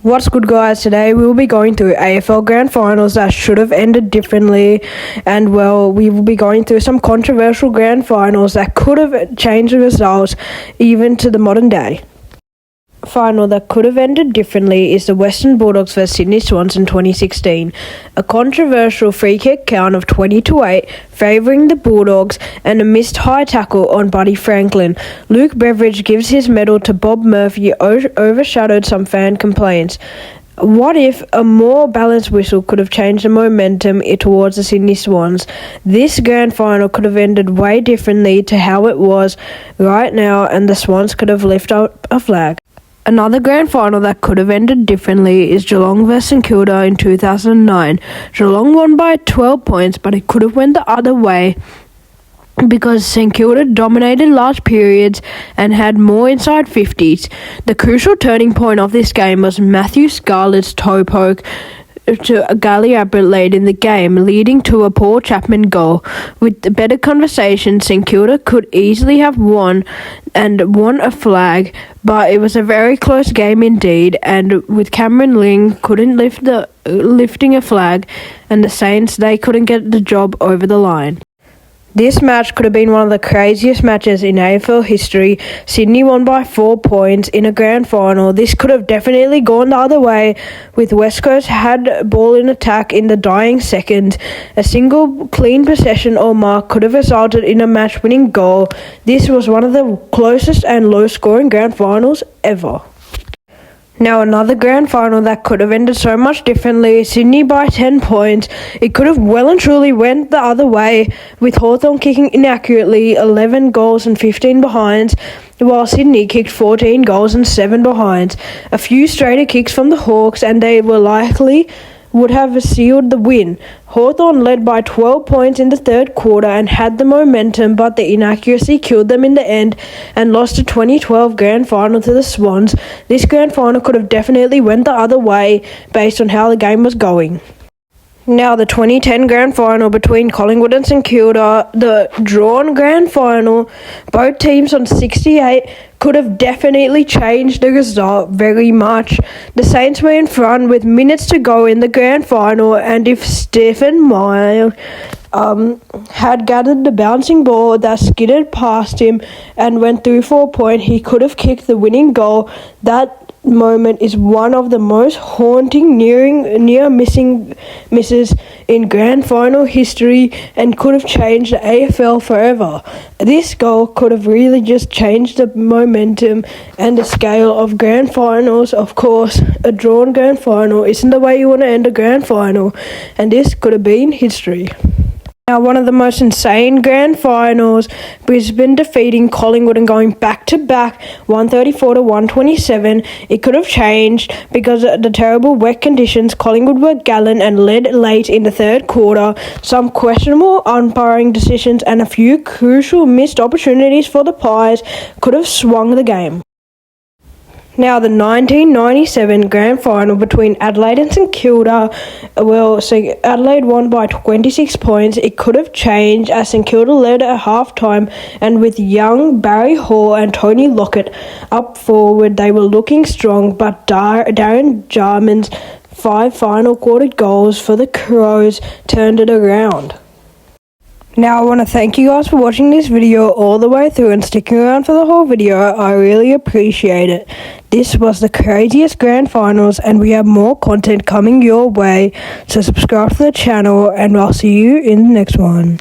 What's good, guys? Today we will be going through AFL Grand Finals that should have ended differently, and we will be going through some controversial Grand Finals that could have changed the results even to the modern day. Final that could have ended differently is the Western Bulldogs vs Sydney Swans in 2016. A controversial free kick count of 20-8 favouring the Bulldogs and a missed high tackle on Buddy Franklin. Luke Beveridge gives his medal to Bob Murphy overshadowed some fan complaints. What if a more balanced whistle could have changed the momentum towards the Sydney Swans? This grand final could have ended way differently to how it was right now, and the Swans could have lifted up a flag. Another grand final that could have ended differently is Geelong vs St Kilda in 2009. Geelong won by 12 points, but it could have went the other way because St Kilda dominated large periods and had more inside 50s. The crucial turning point of this game was Matthew Scarlett's toe poke to Gally Abbott late in the game, leading to a Paul Chapman goal. With the better conversation, St Kilda could easily have won a flag, but it was a very close game indeed, and with Cameron Ling couldn't lifting a flag, and the Saints, they couldn't get the job over the line. This match could have been one of the craziest matches in AFL history. Sydney won by 4 points in a grand final. This could have definitely gone the other way, with West Coast had ball in attack in the dying seconds. A single clean possession or mark could have resulted in a match-winning goal. This was one of the closest and low-scoring grand finals ever. Now, another grand final that could have ended so much differently, Sydney by 10 points. It could have well and truly went the other way, with Hawthorn kicking inaccurately 11 goals and 15 behinds, while Sydney kicked 14 goals and 7 behinds. A few straighter kicks from the Hawks and they would have sealed the win. Hawthorn led by 12 points in the third quarter and had the momentum, but the inaccuracy killed them in the end and lost the 2012 grand final to the Swans. This grand final could have definitely went the other way based on how the game was going. Now, the 2010 grand final between Collingwood and St Kilda, the drawn grand final, both teams on 68, could have definitely changed the result very much. The Saints were in front with minutes to go in the grand final, and if Stephen Miles had gathered the bouncing ball that skidded past him and went through for a point, he could have kicked the winning goal. That moment is one of the most haunting near misses in grand final history and could have changed the AFL forever. This goal could have really just changed the momentum and the scale of grand finals. Of course, a drawn grand final isn't the way you want to end a grand final, and this could have been history. Now, one of the most insane grand finals, Brisbane defeating Collingwood and going back-to-back 134-127. It could have changed because of the terrible wet conditions. Collingwood were gallant and led late in the third quarter. Some questionable umpiring decisions and a few crucial missed opportunities for the Pies could have swung the game. Now, the 1997 grand final between Adelaide and St Kilda, Adelaide won by 26 points. It could have changed as St Kilda led at half-time, and with young Barry Hall and Tony Lockett up forward, they were looking strong, but Darren Jarman's 5 final quarter goals for the Crows turned it around. Now, I want to thank you guys for watching this video all the way through and sticking around for the whole video. I really appreciate it. This was the craziest grand finals, and we have more content coming your way, so subscribe to the channel and I'll see you in the next one.